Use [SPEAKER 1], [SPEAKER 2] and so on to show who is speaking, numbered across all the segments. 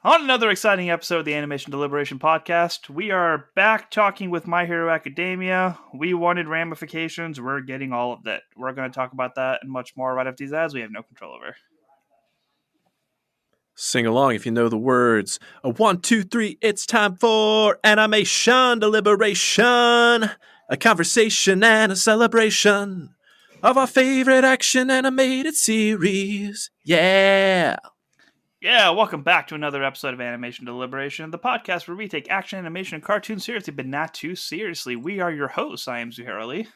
[SPEAKER 1] On another exciting episode of the Animation Deliberation podcast, we are back talking with My Hero Academia. We wanted ramifications. We're getting all of that. We're going to talk about that and much more right after these ads we have no control over.
[SPEAKER 2] Sing along if you know the words. 1, 2, 3, it's time for Animation Deliberation. A conversation and a celebration of our favorite action animated series. Yeah.
[SPEAKER 1] Yeah, welcome back to another episode of Animation Deliberation, the podcast where we take action, animation, and cartoons seriously, but not too seriously. We are your hosts. I am Zuhair Ali.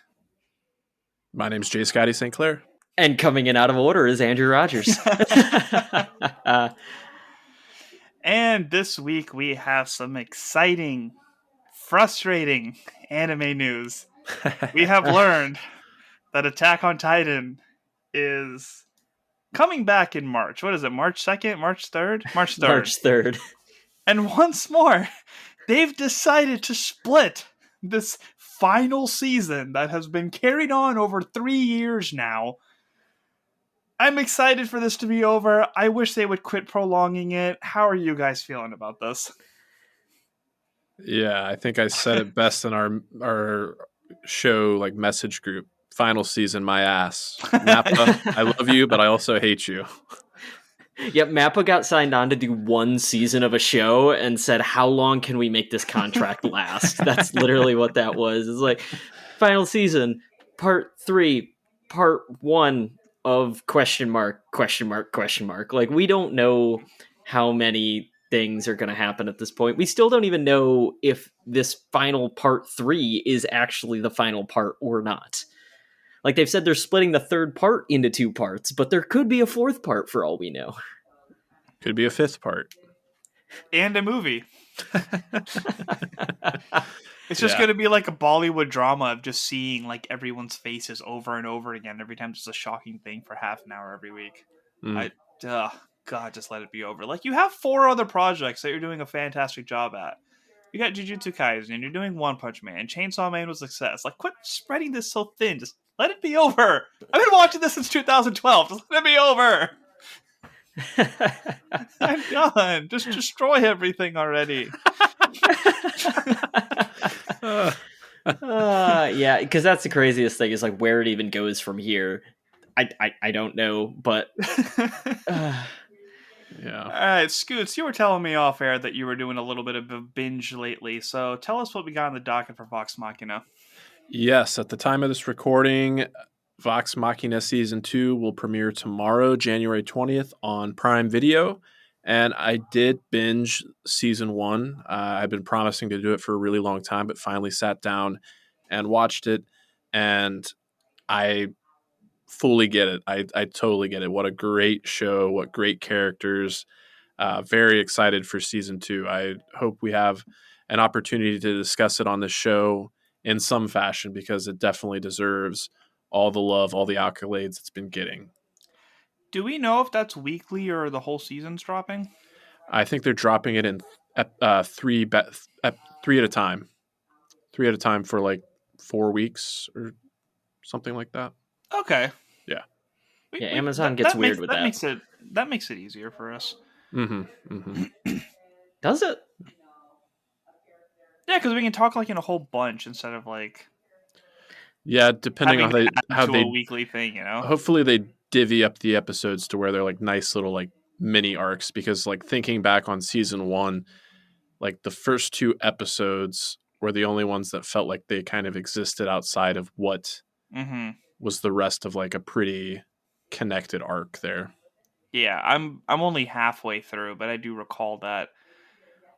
[SPEAKER 2] My name's J. Scotty St. Clair.
[SPEAKER 3] And coming in out of order is Andrew Rogers.
[SPEAKER 1] And this week we have some exciting, frustrating anime news. We have learned that Attack on Titan is coming back in March. What is it, March 2nd? March 3rd? March 3rd.
[SPEAKER 3] March 3rd.
[SPEAKER 1] And once more, they've decided to split this final season that has been carried on over 3 years now. I'm excited for this to be over. I wish they would quit prolonging it. How are you guys feeling about this?
[SPEAKER 2] Yeah, I think I said it best in our show message group. Final season, my ass. Nappa, I love you, but I also hate you.
[SPEAKER 3] Yep, Mappa got signed on to do 1 season of a show and said, how long can we make this contract last? That's literally what that was. It's like, final season, part 3, part 1 of question mark. Like, we don't know how many things are going to happen at this point. We still don't even know if this final part 3 is actually the final part or not. Like, they've said they're splitting the 3rd part into 2 parts, but there could be a 4th part for all we know.
[SPEAKER 2] Could be a 5th part.
[SPEAKER 1] And a movie. It's just going to be like a Bollywood drama of just seeing everyone's faces over and over again every time. Just a shocking thing for half an hour every week. God, just let it be over. You have 4 other projects that you're doing a fantastic job at. You got Jujutsu Kaisen, and you're doing One Punch Man. Chainsaw Man was a success. Quit spreading this so thin. Just let it be over. I've been watching this since 2012. Just let it be over. I'm done. Just destroy everything already.
[SPEAKER 3] Yeah, because that's the craziest thing is where it even goes from here. I don't know, but
[SPEAKER 2] yeah.
[SPEAKER 1] All right, Scoots, you were telling me off air that you were doing a little bit of a binge lately, so tell us what we got on the docket for Vox Machina.
[SPEAKER 2] Yes, at the time of this recording, Vox Machina Season 2 will premiere tomorrow, January 20th, on Prime Video. And I did binge Season 1. I've been promising to do it for a really long time, but finally sat down and watched it. And I fully get it. I totally get it. What a great show. What great characters. Very excited for Season 2. I hope we have an opportunity to discuss it on the show in some fashion because it definitely deserves all the love, all the accolades it's been getting.
[SPEAKER 1] Do we know if that's weekly or the whole season's dropping?
[SPEAKER 2] I think they're dropping it in 3 at a time. 3 at a time for 4 weeks or something like that.
[SPEAKER 1] Okay.
[SPEAKER 2] Yeah.
[SPEAKER 3] Amazon gets weird with that.
[SPEAKER 1] That makes it easier for us.
[SPEAKER 2] Mm-hmm. Mm-hmm.
[SPEAKER 3] Does it?
[SPEAKER 1] Yeah, because we can talk in a whole bunch instead of
[SPEAKER 2] Yeah, depending on how they
[SPEAKER 1] a weekly thing,
[SPEAKER 2] Hopefully they divvy up the episodes to where they're nice little mini arcs because thinking back on Season 1, the first 2 episodes were the only ones that felt like they kind of existed outside of what was the rest of a pretty connected arc there.
[SPEAKER 1] Yeah, I'm only halfway through, but I do recall that.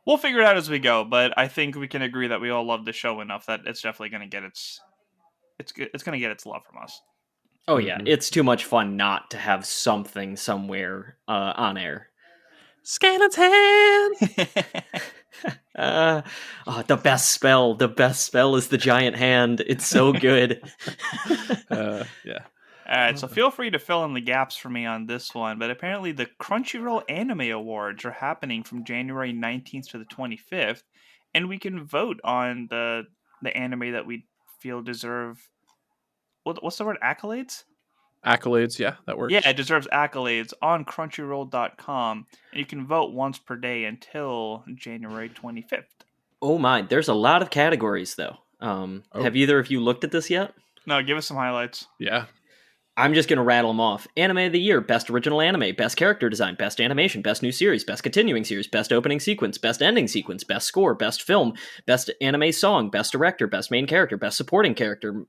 [SPEAKER 1] We'll figure it out as we go, but I think we can agree that we all love the show enough that it's definitely going to get it's going to get its love from us.
[SPEAKER 3] Oh yeah, it's too much fun not to have something somewhere on air.
[SPEAKER 2] Skeleton!
[SPEAKER 3] The best spell. The best spell is the giant hand. It's so good.
[SPEAKER 2] Yeah.
[SPEAKER 1] All right, so feel free to fill in the gaps for me on this one, but apparently the Crunchyroll Anime Awards are happening from January 19th to the 25th, and we can vote on the anime that we feel deserve, what's the word, accolades?
[SPEAKER 2] Accolades, yeah, that works.
[SPEAKER 1] Yeah, it deserves accolades on Crunchyroll.com, and you can vote once per day until January 25th.
[SPEAKER 3] Oh my, there's a lot of categories though. Have either of you looked at this yet?
[SPEAKER 1] No, give us some highlights.
[SPEAKER 2] Yeah.
[SPEAKER 3] I'm just going to rattle them off. Anime of the Year, Best Original Anime, Best Character Design, Best Animation, Best New Series, Best Continuing Series, Best Opening Sequence, Best Ending Sequence, Best Score, Best Film, Best Anime Song, Best Director, Best Main Character, Best Supporting Character,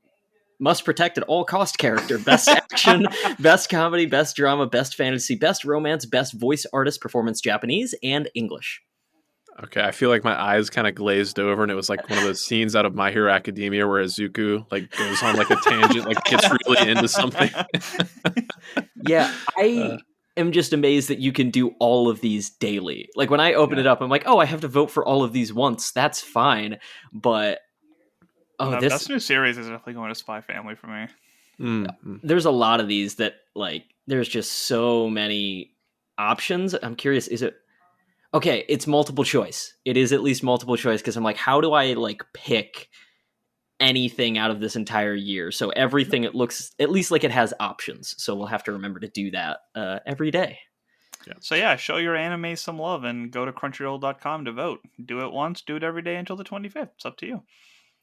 [SPEAKER 3] Must Protect at All Cost Character, Best Action, Best Comedy, Best Drama, Best Fantasy, Best Romance, Best Voice Artist Performance Japanese and English.
[SPEAKER 2] Okay, I feel like my eyes kind of glazed over, and it was like one of those scenes out of My Hero Academia where Izuku like goes on like a tangent, like gets really into something.
[SPEAKER 3] Yeah, I am just amazed that you can do all of these daily. Like when I open it up, I'm like, oh, I have to vote for all of these once. That's fine, but this
[SPEAKER 1] Best New Series is definitely going to Spy Family for me.
[SPEAKER 3] There's a lot of these that like there's just so many options. I'm curious, is it okay? It's multiple choice. It is at least multiple choice because I'm like, how do I like pick anything out of this entire year? So everything, it looks at least like it has options. So we'll have to remember to do that every day.
[SPEAKER 1] Yeah. So yeah, show your anime some love and go to Crunchyroll.com to vote. Do it once, do it every day until the 25th. It's up to you.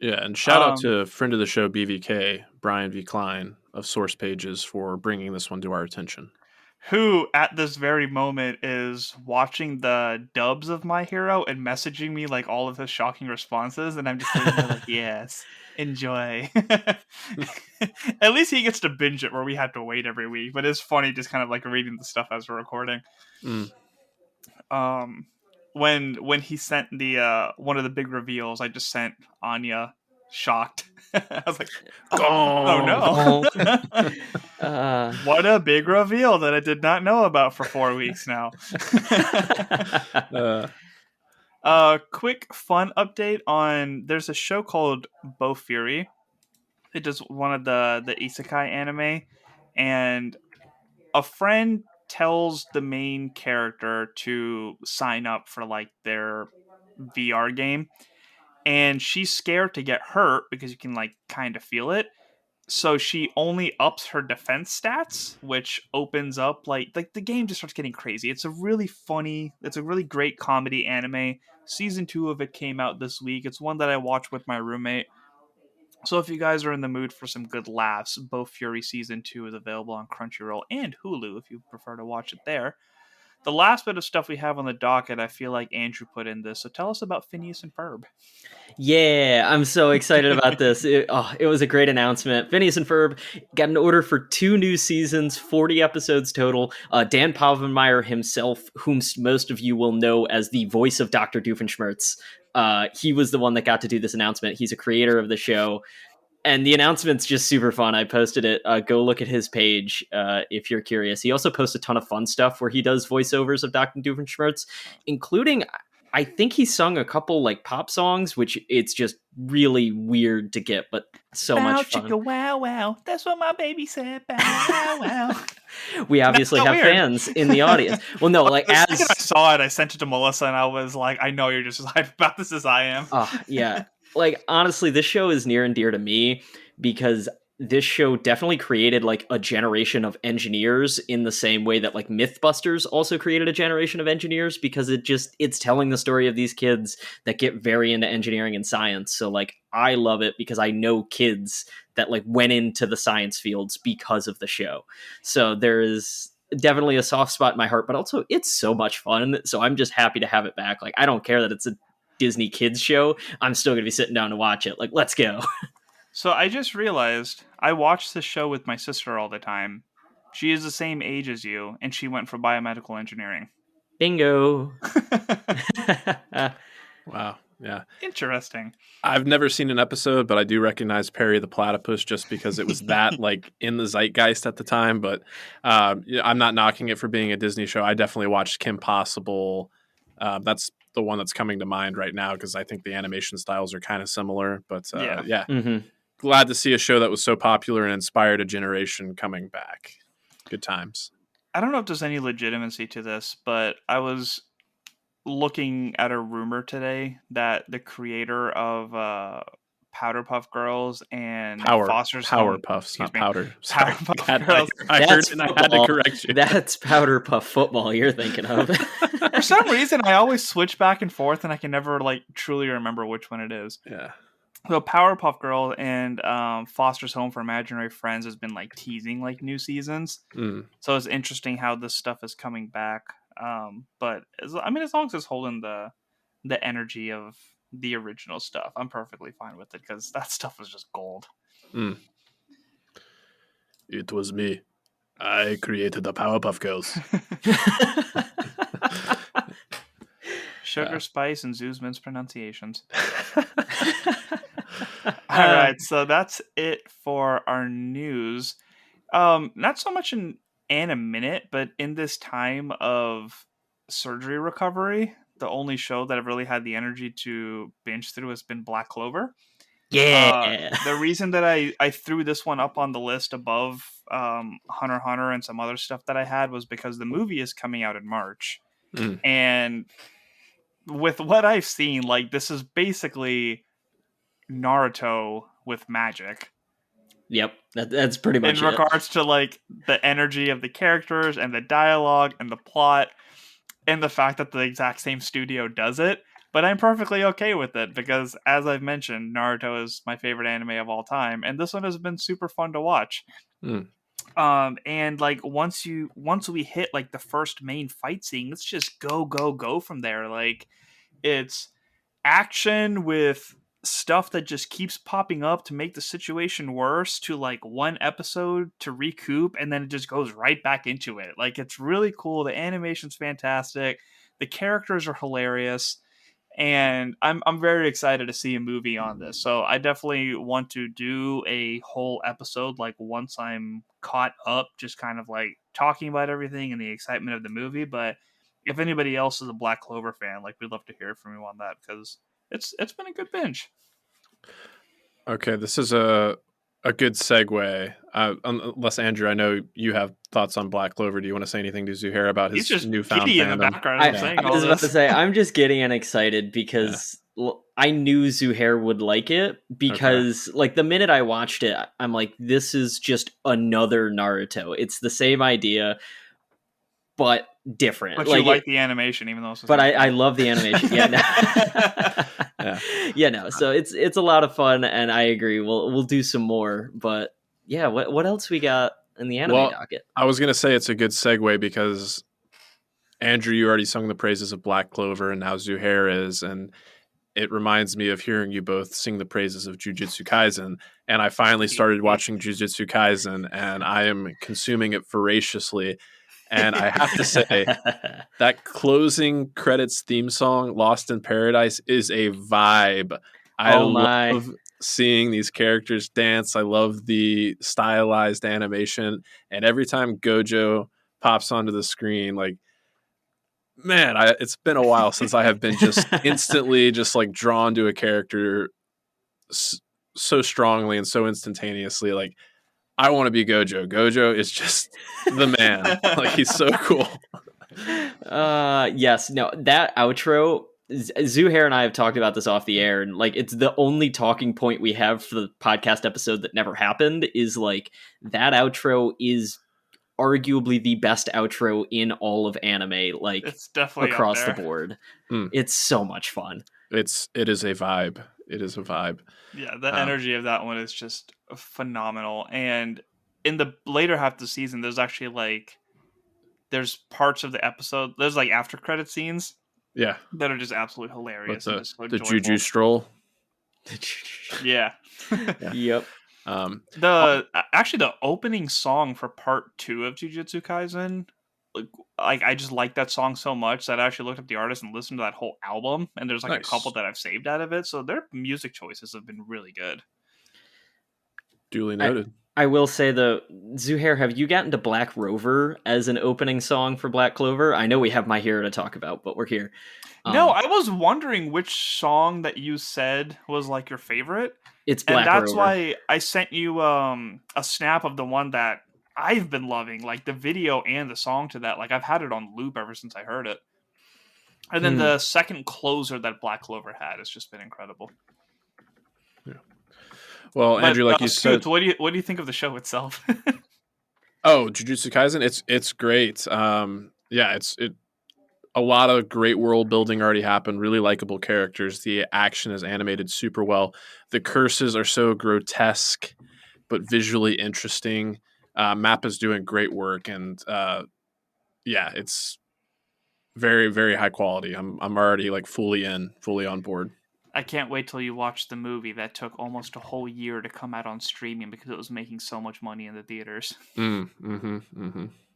[SPEAKER 2] Yeah, and shout out to friend of the show, BVK, Brian V. Klein of Source Pages, for bringing this one to our attention.
[SPEAKER 1] Who, at this very moment, is watching the dubs of My Hero and messaging me like all of his shocking responses, and I'm just sitting there like, yes, enjoy. At least he gets to binge it where we have to wait every week, but it's funny just kind of like reading the stuff as we're recording. When he sent the one of the big reveals, I just sent Anya shocked. I was like, oh no. What a big reveal that I did not know about for 4 weeks now. Quick fun update on there's a show called Bo Fury. It is one of the isekai anime, and a friend tells the main character to sign up for like their VR game, and she's scared to get hurt because you can like kind of feel it. So she only ups her defense stats, which opens up like the game just starts getting crazy. It's a really great comedy anime. Season 2 of it came out this week. It's one that I watched with my roommate. So if you guys are in the mood for some good laughs, Bo Fury Season 2 is available on Crunchyroll and Hulu if you prefer to watch it there. The last bit of stuff we have on the docket, I feel like Andrew put in this. So tell us about Phineas and Ferb.
[SPEAKER 3] Yeah, I'm so excited about this. It was a great announcement. Phineas and Ferb got an order for 2 new seasons, 40 episodes total. Dan Povenmire himself, whom most of you will know as the voice of Dr. Doofenshmirtz, he was the one that got to do this announcement. He's a creator of the show. And the announcement's just super fun. I posted it. Go look at his page if you're curious. He also posts a ton of fun stuff where he does voiceovers of Dr. Doofenshmirtz, including, I think he sung a couple like pop songs, which it's just really weird to get, but so much fun.
[SPEAKER 1] Chicka wow wow, that's what my baby said. Bow wow wow.
[SPEAKER 3] We obviously have fans in the audience. Well, no, like as
[SPEAKER 1] I saw it, I sent it to Melissa, and I was like, I know you're just as hyped about this as I am.
[SPEAKER 3] Yeah. Like, honestly, this show is near and dear to me because this show definitely created like a generation of engineers in the same way that like Mythbusters also created a generation of engineers, because it's telling the story of these kids that get very into engineering and science. So like, I love it because I know kids that like went into the science fields because of the show. So there is definitely a soft spot in my heart, but also it's so much fun. So I'm just happy to have it back. Like, I don't care that it's a Disney kids show. I'm still gonna be sitting down to watch it. Like, let's go.
[SPEAKER 1] So I just realized I watch this show with my sister all the time. She is the same age as you, and she went for biomedical engineering.
[SPEAKER 3] Bingo.
[SPEAKER 2] Wow. Yeah.
[SPEAKER 1] Interesting.
[SPEAKER 2] I've never seen an episode, but I do recognize Perry the Platypus just because it was that like in the zeitgeist at the time. But I'm not knocking it for being a Disney show. I definitely watched Kim Possible. That's the one that's coming to mind right now because I think the animation styles are kind of similar. But yeah.
[SPEAKER 3] Mm-hmm.
[SPEAKER 2] Glad to see a show that was so popular and inspired a generation coming back. Good times.
[SPEAKER 1] I don't know if there's any legitimacy to this, but I was looking at a rumor today that the creator of Powder Puff Girls and Foster's
[SPEAKER 2] Power
[SPEAKER 1] Home.
[SPEAKER 2] Puffs, not
[SPEAKER 1] Me.
[SPEAKER 2] powder. Sorry.
[SPEAKER 1] Powerpuff Girls.
[SPEAKER 2] I heard it and I had to correct you.
[SPEAKER 3] That's Powder Puff football you're thinking of.
[SPEAKER 1] For some reason, I always switch back and forth, and I can never like truly remember which one it is.
[SPEAKER 2] Yeah.
[SPEAKER 1] So Powerpuff Girl and Foster's Home for Imaginary Friends has been like teasing like new seasons. So it's interesting how this stuff is coming back. But as long as it's holding the energy of the original stuff, I'm perfectly fine with it because that stuff was just gold.
[SPEAKER 2] It was me. I created the Powerpuff Girls.
[SPEAKER 1] Sugar, spice, and Zoo's mispronunciations. All right, so that's it for our news. Not so much in a minute, but in this time of surgery recovery, the only show that I've really had the energy to binge through has been Black Clover.
[SPEAKER 3] Yeah.
[SPEAKER 1] The reason that I threw this one up on the list above Hunter x Hunter and some other stuff that I had was because the movie is coming out in March. And with what I've seen, like, this is basically Naruto with magic.
[SPEAKER 3] Yep, that's pretty much
[SPEAKER 1] in regards to like the energy of the characters and the dialogue and the plot and the fact that the exact same studio does it. But I'm perfectly okay with it because, as I've mentioned, Naruto is my favorite anime of all time, and this one has been super fun to watch. And like once we hit like the first main fight scene, let's just go from there. Like, it's action with stuff that just keeps popping up to make the situation worse, to like one episode to recoup, and then it just goes right back into it. Like, it's really cool. The animation's fantastic. The characters are hilarious. And I'm very excited to see a movie on this. So I definitely want to do a whole episode, like once I'm caught up, just kind of like talking about everything and the excitement of the movie. But if anybody else is a Black Clover fan, like, we'd love to hear from you on that because it's been a good binge.
[SPEAKER 2] Okay, this is a good segue. Unless, Andrew, I know you have thoughts on Black Clover. Do you want to say anything to Zuhair about his newfound
[SPEAKER 1] giddy
[SPEAKER 2] fandom?
[SPEAKER 1] In the background,
[SPEAKER 3] I was about to say, I'm just getting excited because I knew Zuhair would like it because, like, the minute I watched it, I'm like, this is just another Naruto. It's the same idea, but different.
[SPEAKER 1] But
[SPEAKER 3] like,
[SPEAKER 1] you like the animation, even though it's
[SPEAKER 3] but I love the animation. Yeah, no. So it's a lot of fun, and I agree. We'll do some more. But yeah, what else we got in the anime docket?
[SPEAKER 2] I was gonna say it's a good segue because Andrew, you already sung the praises of Black Clover, and now Zuhair is, and it reminds me of hearing you both sing the praises of Jujutsu Kaisen. And I finally started watching Jujutsu Kaisen, and I am consuming it voraciously. And I have to say, that closing credits theme song, Lost in Paradise, is a vibe. I love seeing these characters dance. I love the stylized animation. And every time Gojo pops onto the screen, like, man, it's been a while since I have been just instantly just like drawn to a character so strongly and so instantaneously. Like, I want to be Gojo. Gojo is just the man. Like, he's so cool.
[SPEAKER 3] Yes, no, that outro, Zuhair and I have talked about this off the air, and like, it's the only talking point we have for the podcast episode that never happened, is like, that outro is arguably the best outro in all of anime, like,
[SPEAKER 1] it's definitely
[SPEAKER 3] across the board. It's so much fun.
[SPEAKER 2] It is a vibe. It is a vibe.
[SPEAKER 1] Yeah, the energy of that one is just phenomenal. And in the later half of the season, there's actually like, there's parts of the episode, there's like after credit scenes, that are just absolutely hilarious.
[SPEAKER 2] The,
[SPEAKER 1] and just so
[SPEAKER 2] the Juju stroll.
[SPEAKER 1] Yeah.
[SPEAKER 3] Yep.
[SPEAKER 1] The opening song for part 2 of Jujutsu Kaisen, like I just like that song so much that I actually looked up the artist and listened to that whole album, and there's like a couple that I've saved out of it, so their music choices have been really good.
[SPEAKER 2] Duly noted.
[SPEAKER 3] I will say, though, Zuhair, have you gotten to Black Rover as an opening song for Black Clover? I know we have My Hero to talk about, but we're here.
[SPEAKER 1] No, I was wondering which song that you said was like your favorite.
[SPEAKER 3] It's Black Rover.
[SPEAKER 1] And that's why I sent you a snap of the one that I've been loving, like the video and the song to that. Like, I've had it on loop ever since I heard it. And then the second closer that Black Clover had has just been incredible.
[SPEAKER 2] Yeah. Well,
[SPEAKER 1] But
[SPEAKER 2] Andrew, like you said,
[SPEAKER 1] Scoots, what do you think of the show itself?
[SPEAKER 2] oh, Jujutsu Kaisen, it's great. Yeah, it a lot of great world building already happened. Really likable characters. The action is animated super well. The curses are so grotesque, but visually interesting. Mappa's doing great work, and yeah, it's very very high quality. I'm already like fully on board.
[SPEAKER 1] I can't wait till you watch the movie that took almost a whole year to come out on streaming because it was making so much money in the theaters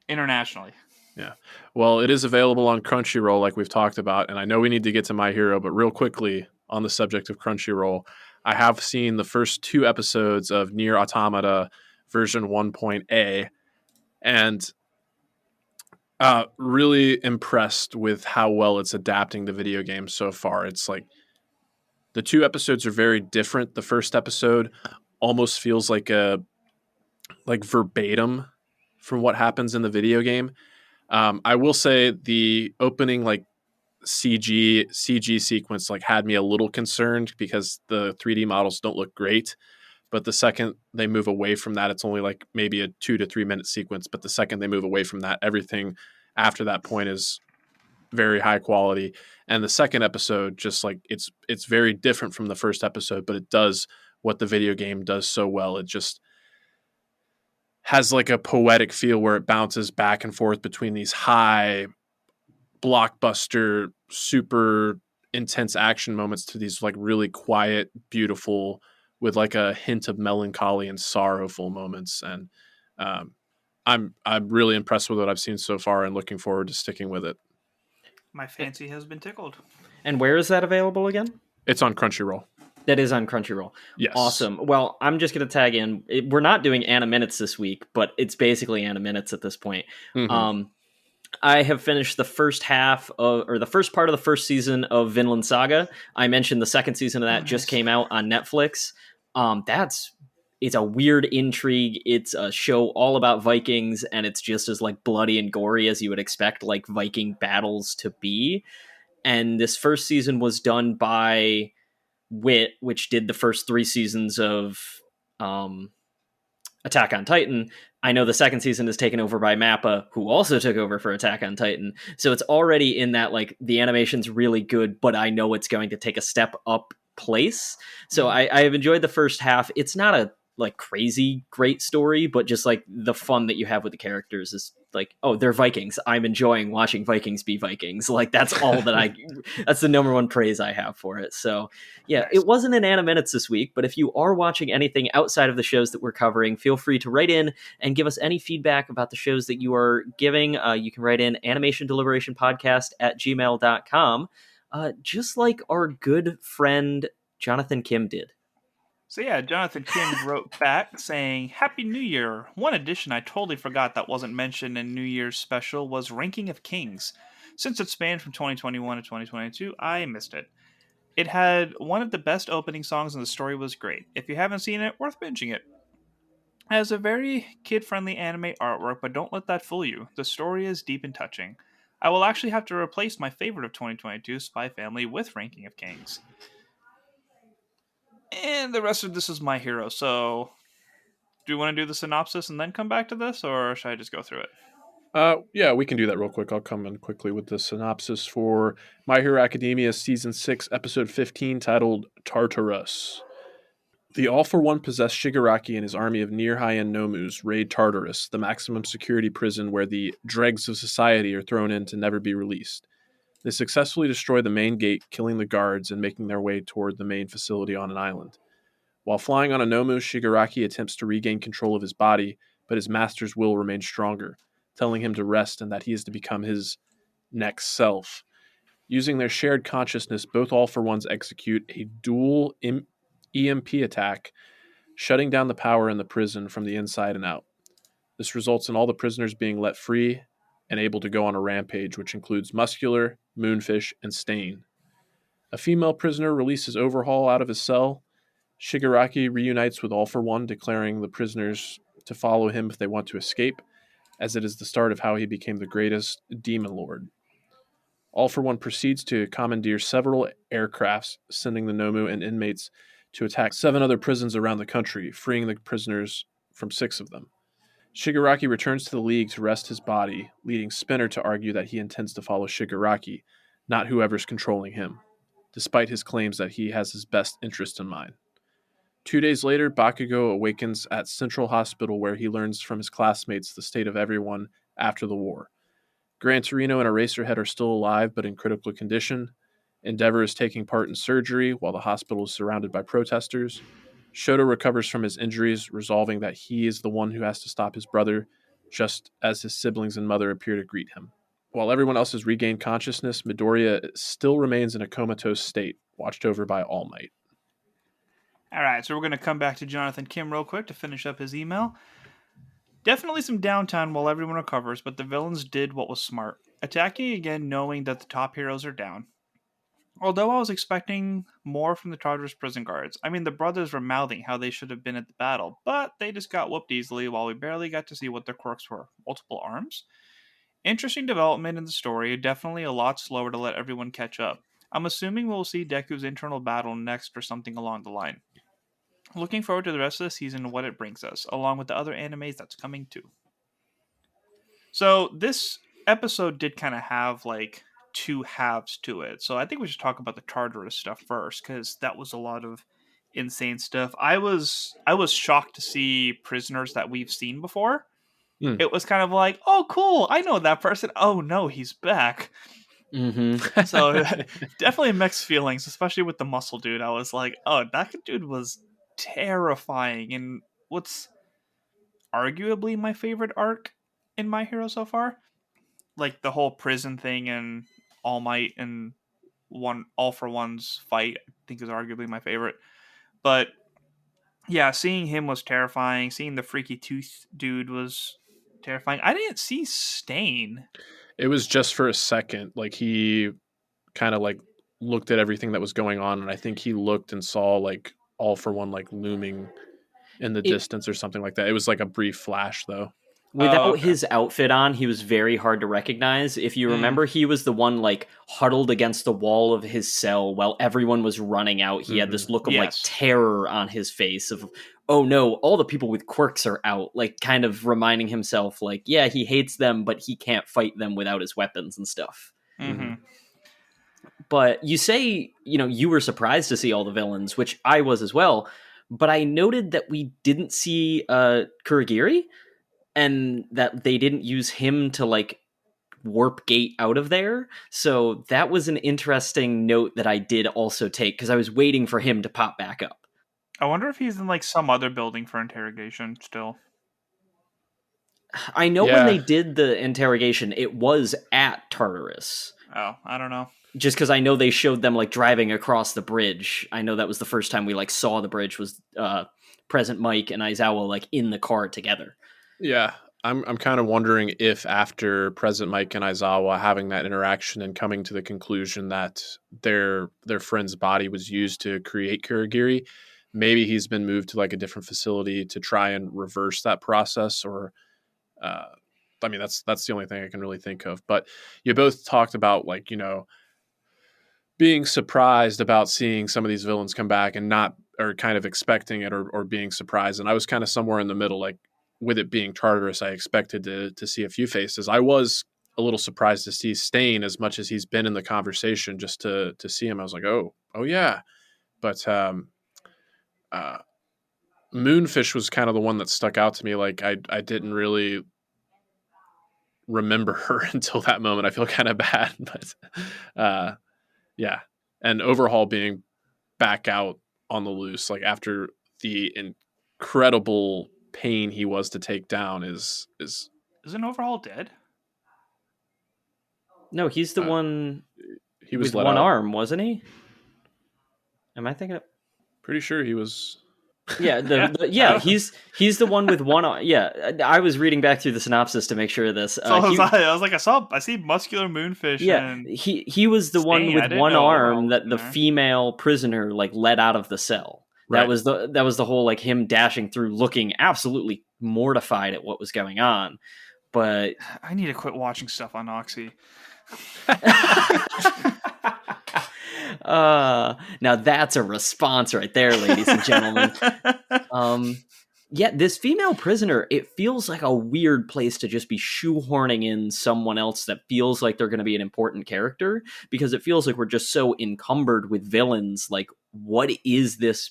[SPEAKER 1] internationally.
[SPEAKER 2] Yeah. Well, it is available on Crunchyroll, like we've talked about, and I know we need to get to My Hero, but real quickly on the subject of Crunchyroll, I have seen the first 2 episodes of Nier Automata version 1.A, and really impressed with how well it's adapting the video game so far. It's like the 2 episodes are very different. The first episode almost feels like verbatim from what happens in the video game. I will say the opening like CG sequence like had me a little concerned because the 3D models don't look great. But the second they move away from that, it's only like maybe a 2 to 3 minute sequence. But the second they move away from that, everything after that point is very high quality. And the second episode, just like it's very different from the first episode, but it does what the video game does so well. It just has like a poetic feel where it bounces back and forth between these high blockbuster, super intense action moments to these like really quiet, beautiful, with like a hint of melancholy and sorrowful moments. And um, I'm really impressed with what I've seen so far and looking forward to sticking with it.
[SPEAKER 1] My fancy has been tickled.
[SPEAKER 3] And where is that available again?
[SPEAKER 2] It's on Crunchyroll.
[SPEAKER 3] That is on Crunchyroll.
[SPEAKER 2] Yes.
[SPEAKER 3] Awesome. Well, I'm just going to tag in. We're not doing Animinutes this week, but it's basically Animinutes at this point.
[SPEAKER 2] Mm-hmm.
[SPEAKER 3] I have finished the first part of the first season of Vinland Saga. I mentioned the second season of that just came out on Netflix. It's a weird intrigue. It's a show all about Vikings, and it's just as like bloody and gory as you would expect like Viking battles to be. And this first season was done by Wit, which did the first 3 seasons of Attack on Titan. I know the second season is taken over by Mappa, who also took over for Attack on Titan. So it's already in that like the animation's really good, but I know it's going to take a step up place. So I have enjoyed the first half. It's not a like crazy great story, but just like the fun that you have with the characters is like, oh, they're Vikings. I'm enjoying watching Vikings be Vikings. Like that's all that that's the number one praise I have for it. So yeah, nice. It wasn't an Animinutes this week, but if you are watching anything outside of the shows that we're covering, feel free to write in and give us any feedback about the shows that you are giving. You can write in Animation Deliberation Podcast at gmail.com, just like our good friend Jonathan Kim did.
[SPEAKER 1] So yeah, Jonathan Kim wrote back saying, "Happy New Year. One addition I totally forgot that wasn't mentioned in New Year's special was Ranking of Kings. Since it spanned from 2021 to 2022, I missed it. It had one of the best opening songs and the story was great. If you haven't seen it, worth binging it. It has a very kid-friendly anime artwork, but don't let that fool you. The story is deep and touching. I will actually have to replace my favorite of 2022, Spy Family, with Ranking of Kings. And the rest of this is My Hero, so do you want to do the synopsis and then come back to this, or should I just go through it?
[SPEAKER 2] Yeah, we can do that real quick. I'll come in quickly with the synopsis for My Hero Academia Season 6, Episode 15, titled Tartarus. The all-for-one possessed Shigaraki and his army of near-high-end Nomus raid Tartarus, the maximum security prison where the dregs of society are thrown in to never be released. They successfully destroy the main gate, killing the guards and making their way toward the main facility on an island. While flying on a Nomu, Shigaraki attempts to regain control of his body, but his master's will remains stronger, telling him to rest and that he is to become his next self. Using their shared consciousness, both all-for-ones execute a dual EMP attack, shutting down the power in the prison from the inside and out. This results in all the prisoners being let free and able to go on a rampage, which includes Muscular, Moonfish, and Stain. A female prisoner releases Overhaul out of his cell. Shigaraki reunites with All for One, declaring the prisoners to follow him if they want to escape, as it is the start of how he became the greatest demon lord. All for One proceeds to commandeer several aircrafts, sending the Nomu and inmates to attack 7 other prisons around the country, freeing the prisoners from 6 of them. Shigaraki returns to the League to rest his body, leading Spinner to argue that he intends to follow Shigaraki, not whoever's controlling him, despite his claims that he has his best interest in mind. 2 days later, Bakugo awakens at Central Hospital where he learns from his classmates the state of everyone after the war. Gran Torino and Eraserhead are still alive but in critical condition. Endeavor is taking part in surgery while the hospital is surrounded by protesters. Shoto recovers from his injuries, resolving that he is the one who has to stop his brother, just as his siblings and mother appear to greet him. While everyone else has regained consciousness, Midoriya still remains in a comatose state, watched over by All Might.
[SPEAKER 1] All right, so we're going to come back to Jonathan Kim real quick to finish up his email. Definitely some downtime while everyone recovers, but the villains did what was smart. Attacking again knowing that the top heroes are down. Although I was expecting more from the Tartarus prison guards. I mean, the brothers were mouthing how they should have been at the battle, but they just got whooped easily while we barely got to see what their quirks were. Multiple arms? Interesting development in the story, definitely a lot slower to let everyone catch up. I'm assuming we'll see Deku's internal battle next or something along the line. Looking forward to the rest of the season and what it brings us, along with the other animes that's coming too. So this episode did kind of have like 2 halves to it. So I think we should talk about the Tartarus stuff first, because that was a lot of insane stuff. I was shocked to see prisoners that we've seen before. It was kind of like, oh cool, I know that person. Oh no, he's back.
[SPEAKER 3] Mm-hmm.
[SPEAKER 1] So definitely mixed feelings, especially with the muscle dude. I was like, oh, that dude was terrifying. And what's arguably my favorite arc in My Hero so far, like the whole prison thing and All Might and All for One's fight, I think is arguably my favorite. But yeah, seeing him was terrifying. Seeing the freaky tooth dude was terrifying. I didn't see Stain.
[SPEAKER 2] It was just for a second. Like, he kind of like looked at everything that was going on, and I think he looked and saw like All for One like looming in the distance or something like that. It was like a brief flash though.
[SPEAKER 3] Without his outfit on, he was very hard to recognize. If you remember, he was the one like huddled against the wall of his cell while everyone was running out. He had this look of like terror on his face of, oh no, all the people with quirks are out, like kind of reminding himself like, yeah, he hates them, but he can't fight them without his weapons and stuff.
[SPEAKER 1] Mm-hmm.
[SPEAKER 3] But you say, you were surprised to see all the villains, which I was as well. But I noted that we didn't see Kurogiri, and that they didn't use him to like warp gate out of there. So that was an interesting note that I did also take, because I was waiting for him to pop back up.
[SPEAKER 1] I wonder if he's in like some other building for interrogation still.
[SPEAKER 3] I know when they did the interrogation, it was at Tartarus.
[SPEAKER 1] Oh, I don't know.
[SPEAKER 3] Just because I know they showed them like driving across the bridge. I know that was the first time we like saw the bridge, was Present Mike and Aizawa like in the car together.
[SPEAKER 2] Yeah, I'm kind of wondering if after Present Mike and Aizawa having that interaction and coming to the conclusion that their friend's body was used to create Kurogiri, maybe he's been moved to like a different facility to try and reverse that process. Or I mean, that's the only thing I can really think of. But you both talked about like, being surprised about seeing some of these villains come back and not, or kind of expecting it or being surprised. And I was kind of somewhere in the middle. Like, with it being Tartarus, I expected to see a few faces. I was a little surprised to see Stain, as much as he's been in the conversation, just to see him. I was like, oh yeah. But Moonfish was kind of the one that stuck out to me. Like, I didn't really remember her until that moment. I feel kind of bad, but yeah. And Overhaul being back out on the loose, like after the incredible pain he was to take down,
[SPEAKER 1] Isn't Overhaul dead?
[SPEAKER 3] No, he's the one.
[SPEAKER 2] He was
[SPEAKER 3] with one
[SPEAKER 2] out.
[SPEAKER 3] arm, wasn't he? Am I thinking?
[SPEAKER 2] Pretty sure he was.
[SPEAKER 3] Yeah, he's the one with one arm. Yeah, I was reading back through the synopsis to make sure of this.
[SPEAKER 1] So I was like, I see muscular Moonfish.
[SPEAKER 3] Yeah,
[SPEAKER 1] and
[SPEAKER 3] he was the one with one arm that the female prisoner like let out of the cell. Right. That was the whole like him dashing through, looking absolutely mortified at what was going on. But
[SPEAKER 1] I need to quit watching stuff on Oxy.
[SPEAKER 3] Now that's a response right there, ladies and gentlemen. Yeah, this female prisoner, it feels like a weird place to just be shoehorning in someone else that feels like they're going to be an important character, because it feels like we're just so encumbered with villains. Like, what is this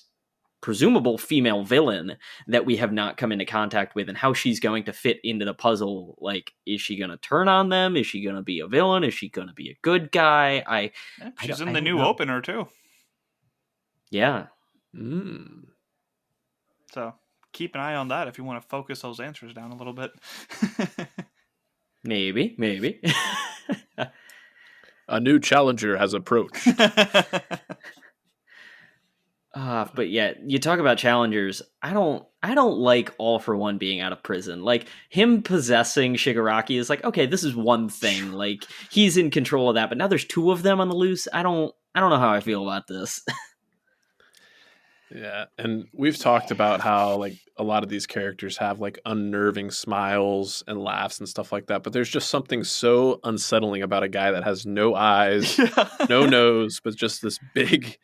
[SPEAKER 3] presumable female villain that we have not come into contact with, and how she's going to fit into the puzzle? Like, is she going to turn on them? Is she going to be a villain? Is she going to be a good guy?
[SPEAKER 1] She's in
[SPEAKER 3] I
[SPEAKER 1] the
[SPEAKER 3] don't
[SPEAKER 1] new
[SPEAKER 3] know.
[SPEAKER 1] opener too.
[SPEAKER 3] Yeah.
[SPEAKER 1] So keep an eye on that if you want to focus those answers down a little bit.
[SPEAKER 3] Maybe.
[SPEAKER 2] A new challenger has approached.
[SPEAKER 3] But yeah, you talk about challengers. I don't like All For One being out of prison. Like, him possessing Shigaraki is like, okay, this is one thing. Like, he's in control of that, but now there's two of them on the loose. I don't know how I feel about this.
[SPEAKER 2] Yeah, and we've talked about how like a lot of these characters have like unnerving smiles and laughs and stuff like that, but there's just something so unsettling about a guy that has no eyes, no nose, but just this big,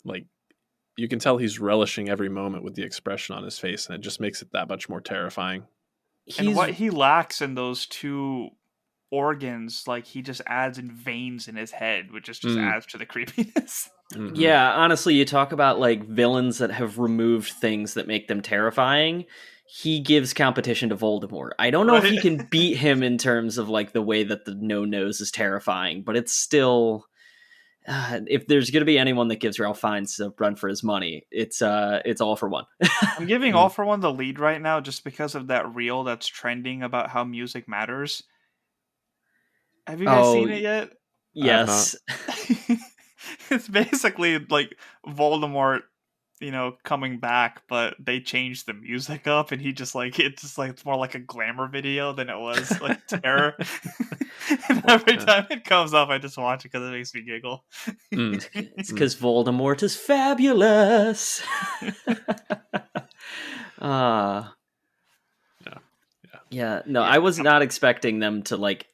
[SPEAKER 2] like, you can tell he's relishing every moment with the expression on his face, and it just makes it that much more terrifying.
[SPEAKER 1] And what he lacks in those two organs, like, he just adds in veins in his head, which just adds to the creepiness.
[SPEAKER 3] Mm-hmm. Yeah, honestly, you talk about like villains that have removed things that make them terrifying. He gives competition to Voldemort. I don't know if he can beat him in terms of like the way that the no nose is terrifying, but it's still, if there's going to be anyone that gives Ralph Fiennes a run for his money, it's All For One.
[SPEAKER 1] I'm giving All For One the lead right now just because of that reel that's trending about how music matters. Have you guys seen it yet?
[SPEAKER 3] Yes.
[SPEAKER 1] It's basically like Voldemort, coming back, but they changed the music up, and it's more like a glamour video than it was like terror. And every time it comes up, I just watch it because it makes me giggle.
[SPEAKER 3] It's because Voldemort is fabulous. Yeah. No, I was not expecting them to like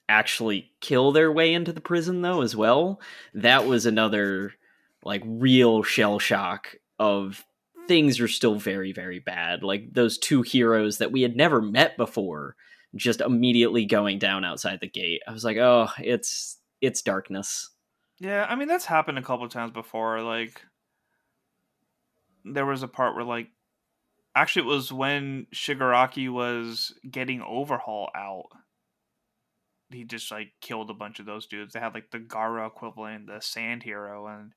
[SPEAKER 3] actually kill their way into the prison though as well. That was another like real shell shock of things are still very, very bad. Like those two heroes that we had never met before just immediately going down outside the gate. I was like, oh, it's darkness.
[SPEAKER 1] Yeah, I mean, that's happened a couple of times before. Like, there was a part where, like, actually it was when Shigaraki was getting Overhaul out. He just, like, killed a bunch of those dudes. They had, like, the Gara equivalent, the Sand Hero, and,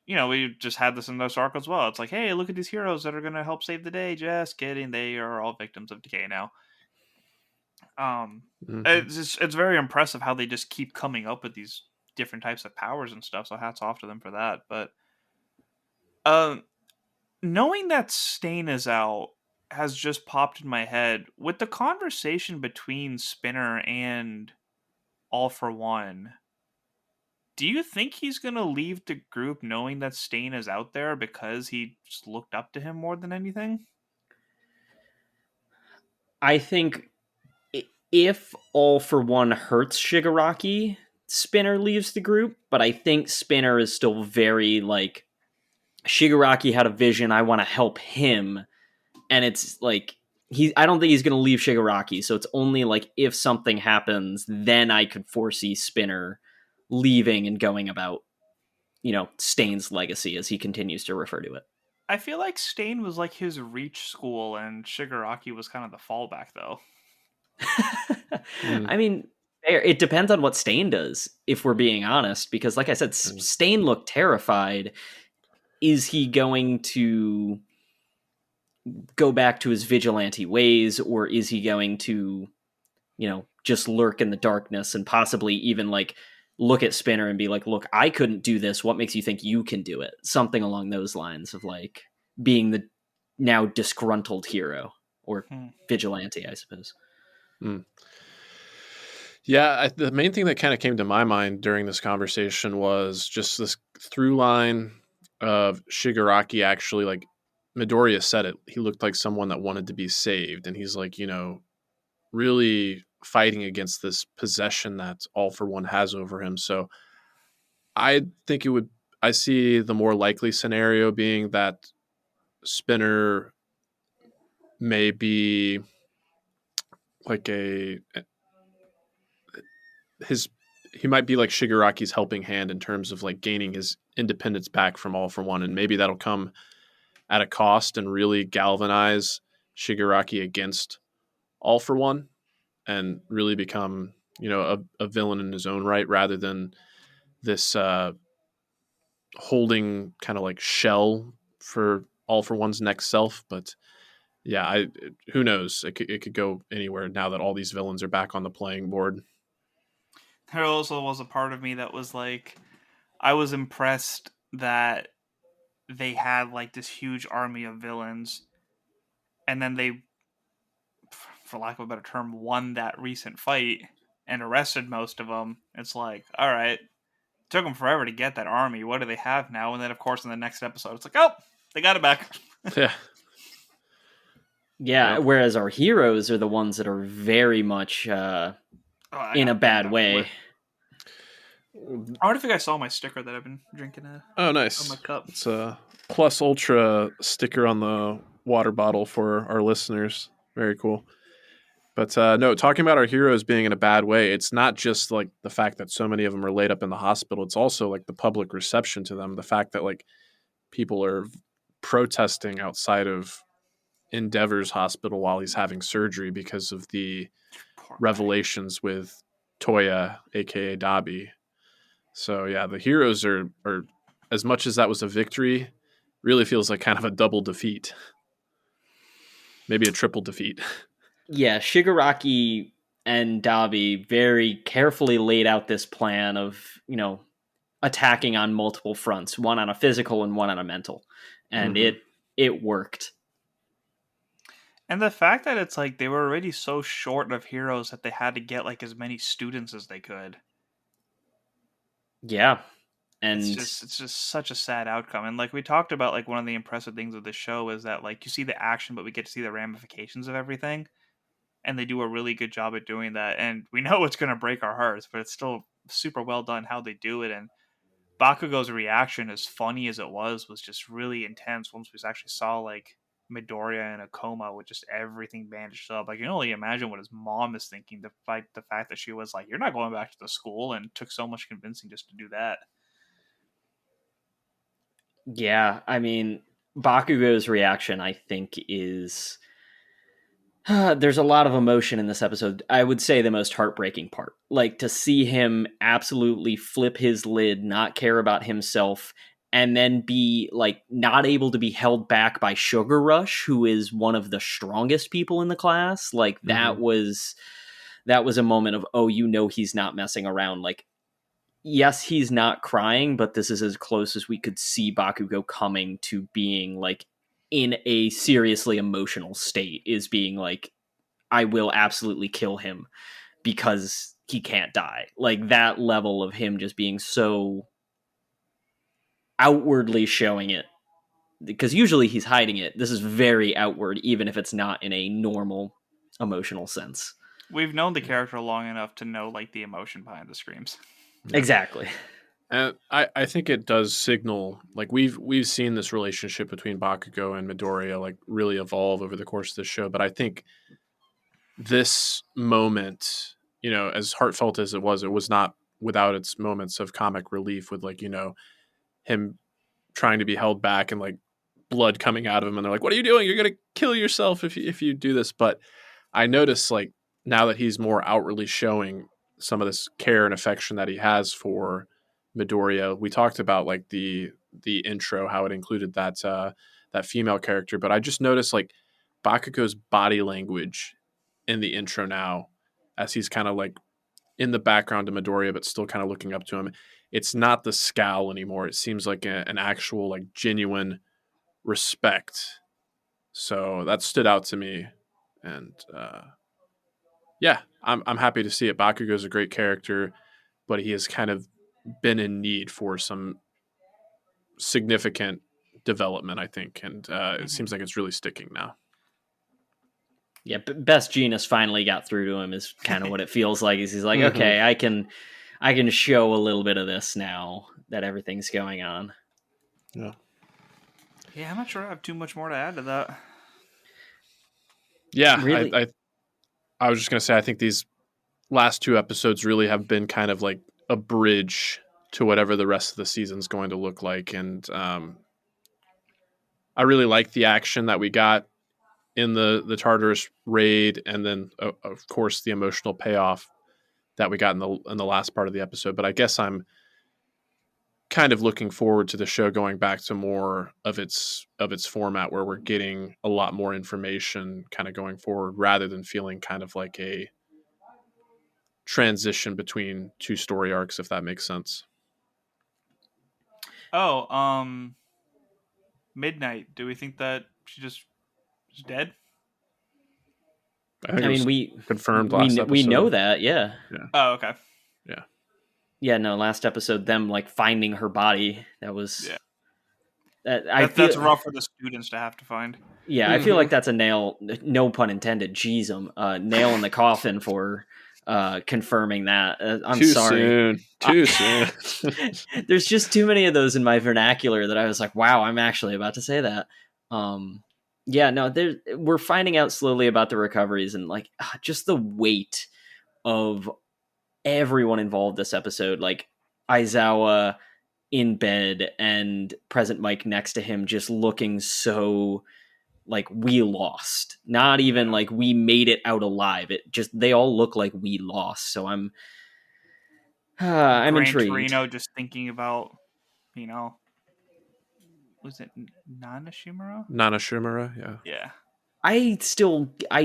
[SPEAKER 1] we just had this in this arc as well. It's like, hey, look at these heroes that are going to help save the day. Just kidding. They are all victims of decay now. It's very impressive how they just keep coming up with these different types of powers and stuff, so hats off to them for that. But knowing that Stain is out has just popped in my head with the conversation between Spinner and All For One. Do you think he's going to leave the group knowing that Stain is out there because he just looked up to him more than anything?
[SPEAKER 3] I think if All For One hurts Shigaraki, Spinner leaves the group, but I think Spinner is still very like, Shigaraki had a vision, I want to help him, and it's like I don't think he's going to leave Shigaraki, so it's only like if something happens, then I could foresee Spinner leaving and going about, Stain's legacy, as he continues to refer to it.
[SPEAKER 1] I feel like Stain was like his reach school, and Shigaraki was kind of the fallback, though.
[SPEAKER 3] I mean, it depends on what Stain does, if we're being honest, because like I said, Stain looked terrified. Is he going to go back to his vigilante ways, or is he going to, just lurk in the darkness and possibly even like look at Spinner and be like, look, I couldn't do this. What makes you think you can do it? Something along those lines of like being the now disgruntled hero or vigilante, I suppose.
[SPEAKER 2] Yeah, the main thing that kind of came to my mind during this conversation was just this through line of Shigaraki actually, like Midoriya said it, he looked like someone that wanted to be saved. And he's like, really fighting against this possession that All For One has over him. So I think it would. I see the more likely scenario being that Spinner may be like he might be like Shigaraki's helping hand in terms of like gaining his independence back from All for One, and maybe that'll come at a cost and really galvanize Shigaraki against All for One and really become, a villain in his own right rather than this holding kind of like shell for All for One's next self. But yeah, who knows? It could go anywhere now that all these villains are back on the playing board.
[SPEAKER 1] There also was a part of me that was like, I was impressed that they had like this huge army of villains, and then they, for lack of a better term, won that recent fight and arrested most of them. It's like, all right, took them forever to get that army. What do they have now? And then, of course, in the next episode, it's like, oh, they got it back.
[SPEAKER 2] Yeah.
[SPEAKER 3] Yeah,
[SPEAKER 2] Yep.
[SPEAKER 3] whereas our heroes are the ones that are very much in a bad way.
[SPEAKER 1] I wonder if you guys saw my sticker that I've been drinking
[SPEAKER 2] Oh, nice.
[SPEAKER 1] on my cup.
[SPEAKER 2] It's a Plus Ultra sticker on the water bottle for our listeners. Very cool. But no, talking about our heroes being in a bad way, it's not just like the fact that so many of them are laid up in the hospital. It's also like the public reception to them. The fact that like people are protesting outside of Endeavor's hospital while he's having surgery because of the revelations with Toya, aka Dabi. So yeah, the heroes are as much as that was a victory, really feels like kind of a double defeat. Maybe a triple defeat.
[SPEAKER 3] Yeah, Shigaraki and Dabi very carefully laid out this plan of, attacking on multiple fronts, one on a physical and one on a mental. And it worked.
[SPEAKER 1] And the fact that it's like they were already so short of heroes that they had to get like as many students as they could.
[SPEAKER 3] Yeah. And
[SPEAKER 1] it's just such a sad outcome. And like we talked about, like one of the impressive things of the show is that like you see the action, but we get to see the ramifications of everything. And they do a really good job at doing that. And we know it's going to break our hearts, but it's still super well done how they do it. And Bakugo's reaction, as funny as it was just really intense once we actually saw like Midoriya in a coma with just everything bandaged up. Like, you can only imagine what his mom is thinking, the fact that she was like, you're not going back to the school, and took so much convincing just to do that.
[SPEAKER 3] Yeah, I mean, Bakugo's reaction, I think, is... there's a lot of emotion in this episode. I would say the most heartbreaking part. Like, to see him absolutely flip his lid, not care about himself, and then be, like, not able to be held back by Sugar Rush, who is one of the strongest people in the class. Like, that was a moment of, oh, he's not messing around. Like, yes, he's not crying, but this is as close as we could see Bakugo coming to being, like, in a seriously emotional state, is being like, I will absolutely kill him because he can't die. Like, that level of him just being so outwardly showing it, because usually he's hiding it. This is very outward, even if it's not in a normal emotional sense.
[SPEAKER 1] We've known the character long enough to know like the emotion behind the screams.
[SPEAKER 2] Yeah.
[SPEAKER 3] Exactly.
[SPEAKER 2] And I think it does signal, like we've seen this relationship between Bakugo and Midoriya like really evolve over the course of the show. But I think this moment, as heartfelt as it was not without its moments of comic relief with like, him trying to be held back and like blood coming out of him. And they're like, what are you doing? You're going to kill yourself if you do this. But I notice like now that he's more outwardly showing some of this care and affection that he has for Midoriya. We talked about like the intro, how it included that female character, but I just noticed like Bakugo's body language in the intro now, as he's kind of like in the background of Midoriya, but still kind of looking up to him. It's not the scowl anymore. It seems like an actual like genuine respect. So that stood out to me, and yeah, I'm happy to see it. Bakugo's a great character, but he has kind of been in need for some significant development, I think, and it seems like it's really sticking now.
[SPEAKER 3] Yeah, Best Genius finally got through to him is kind of what it feels like. Is he's like, okay, I can show a little bit of this now. that everything's going on.
[SPEAKER 2] Yeah.
[SPEAKER 1] Yeah, I'm not sure I have too much more to add to that.
[SPEAKER 2] Yeah,
[SPEAKER 3] Really?
[SPEAKER 2] I was just going to say, I think these last 2 episodes really have been kind of like a bridge to whatever the rest of the season's going to look like. And I really like the action that we got in the Tartarus raid, and then of course the emotional payoff that we got in the last part of the episode. But I guess I'm kind of looking forward to the show going back to more of its format, where we're getting a lot more information kind of going forward, rather than feeling kind of like a transition between 2 story arcs, if that makes sense.
[SPEAKER 1] Oh, Midnight. Do we think that she just is dead?
[SPEAKER 2] I think
[SPEAKER 3] I
[SPEAKER 2] it
[SPEAKER 3] mean,
[SPEAKER 2] was confirmed last episode.
[SPEAKER 3] We know that, yeah.
[SPEAKER 1] Oh, okay.
[SPEAKER 2] Yeah.
[SPEAKER 3] Yeah, no, last episode, them like finding her body. That was.
[SPEAKER 1] Yeah.
[SPEAKER 3] That's
[SPEAKER 1] rough for the students to have to find.
[SPEAKER 3] Yeah, I feel like that's a nail. No pun intended. Jeez, nail in the coffin for confirming that. I'm sorry.
[SPEAKER 2] Too soon.
[SPEAKER 3] There's just too many of those in my vernacular that I was like, wow, I'm actually about to say that. Yeah, no, we're finding out slowly about the recoveries, and like just the weight of everyone involved this episode. Like Aizawa in bed and Present Mike next to him, just looking so like we lost. Not even like we made it out alive. It just, they all look like we lost. So I'm
[SPEAKER 1] Gran
[SPEAKER 3] intrigued.
[SPEAKER 1] Torino just thinking about, was it Nanashimura?
[SPEAKER 2] Nanashimura, yeah.
[SPEAKER 1] Yeah.
[SPEAKER 3] I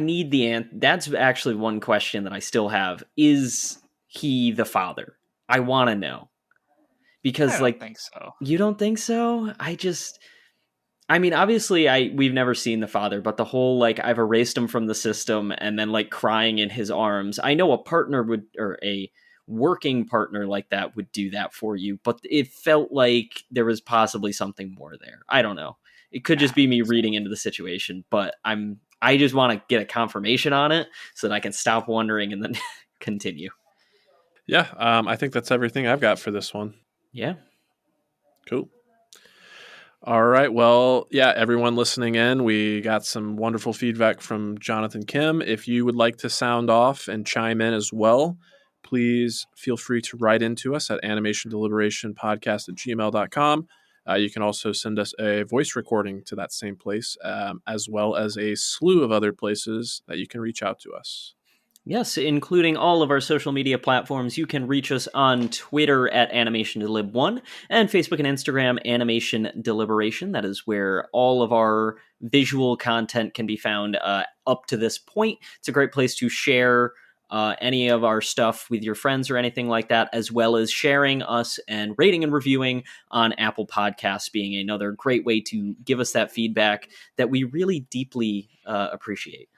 [SPEAKER 3] need the answer. That's actually one question that I still have. Is he the father? I want to know. Because
[SPEAKER 1] I don't think so.
[SPEAKER 3] You don't think so? I mean, obviously we've never seen the father, but the whole like I've erased him from the system and then like crying in his arms. I know a partner would, or a working partner like that would do that for you, but it felt like there was possibly something more there. I don't know. It could just be me reading into the situation, but I just want to get a confirmation on it so that I can stop wondering and then continue.
[SPEAKER 2] Yeah, I think that's everything I've got for this one.
[SPEAKER 3] Yeah.
[SPEAKER 2] Cool. All right. Well, yeah, everyone listening in, we got some wonderful feedback from Jonathan Kim. If you would like to sound off and chime in as well, please feel free to write into us at animationdeliberationpodcast@gmail.com. You can also send us a voice recording to that same place, as well as a slew of other places that you can reach out to us.
[SPEAKER 3] Yes, including all of our social media platforms. You can reach us on Twitter at AnimationDelib1 and Facebook and Instagram, Animation Deliberation. That is where all of our visual content can be found up to this point. It's a great place to share any of our stuff with your friends or anything like that, as well as sharing us and rating and reviewing on Apple Podcasts, being another great way to give us that feedback that we really deeply appreciate.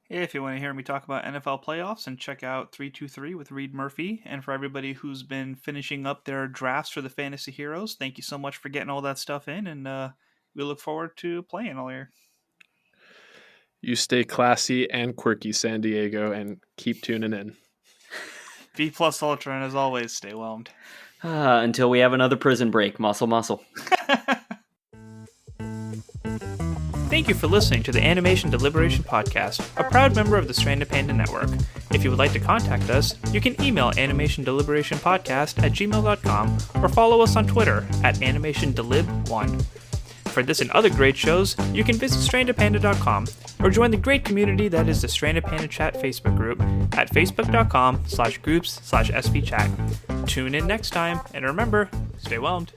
[SPEAKER 1] If you want to hear me talk about NFL playoffs, and check out 323 with Reed Murphy. And for everybody who's been finishing up their drafts for the Fantasy Heroes, thank you so much for getting all that stuff in, and we look forward to playing all year.
[SPEAKER 2] You stay classy and quirky, San Diego, and keep tuning in.
[SPEAKER 1] B+ Ultra, and as always, stay whelmed.
[SPEAKER 3] Until we have another prison break. Muscle.
[SPEAKER 1] Thank you for listening to the Animation Deliberation Podcast, a proud member of the Stranded Panda Network. If you would like to contact us, you can email animationdeliberationpodcast@gmail.com or follow us on Twitter at animationdelib1. For this and other great shows, you can visit strandedpanda.com or join the great community that is the Stranded Panda Chat Facebook group at facebook.com/groups/svchat. Tune in next time, and remember, stay whelmed.